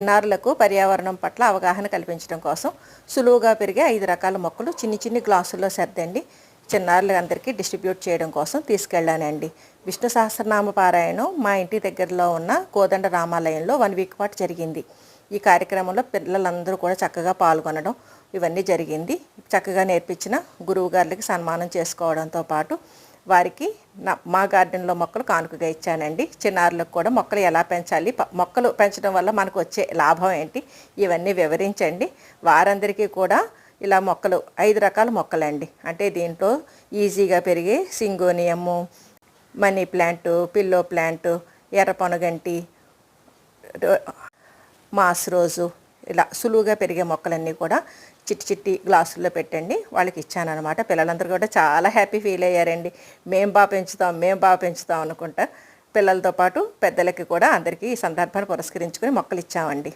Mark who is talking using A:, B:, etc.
A: చిన్నారులకు పర్యావరణం పట్ల అవగాహన కల్పించడం కోసం సులువుగా పెరిగే 5 రకాల మొక్కలు చిన్ని చిన్ని గ్లాసుల్లో సర్దండి చిన్నారులందరికీ డిస్ట్రిబ్యూట్ చేయడం కోసం తీసుకెళ్ళానండి. విష్ణు సహస్రనామ పారాయణం మా ఇంటి దగ్గరలో ఉన్న కోదండ రామాలయంలో 1 వీక్ పాటు జరిగింది. ఈ కార్యక్రమంలో పిల్లలందరూ కూడా చక్కగా పాల్గొనడం ఇవన్నీ జరిగింది. చక్కగా నేర్పించిన గురువు గారికి సన్మానం చేసుకోవడంతో పాటు వారికి మా గార్డెన్లో మొక్కలు కానుకగా ఇచ్చానండి. చిన్నారులకు కూడా మొక్కలు ఎలా పెంచాలి, మొక్కలు పెంచడం వల్ల మనకు వచ్చే లాభం ఏంటి, ఇవన్నీ వివరించండి. వారందరికీ కూడా ఇలా మొక్కలు 5 రకాల మొక్కలండి. అంటే దీంట్లో ఈజీగా పెరిగే సింగోనియము, మనీ ప్లాంటు, పిల్లో ప్లాంటు, ఎర్రపొనగంటి, మాస్ రోజు, ఇలా సులువుగా పెరిగే మొక్కలన్నీ కూడా చిట్టి చిట్టి గ్లాసుల్లో పెట్టండి వాళ్ళకి ఇచ్చానమాట. పిల్లలందరూ కూడా చాలా హ్యాపీ ఫీల్ అయ్యారండి. మేము బాగా పెంచుతాం అనుకుంటా. పిల్లలతో పాటు పెద్దలకి కూడా అందరికీ ఈ సందర్భాన్ని పురస్కరించుకొని మొక్కలు ఇచ్చామండి.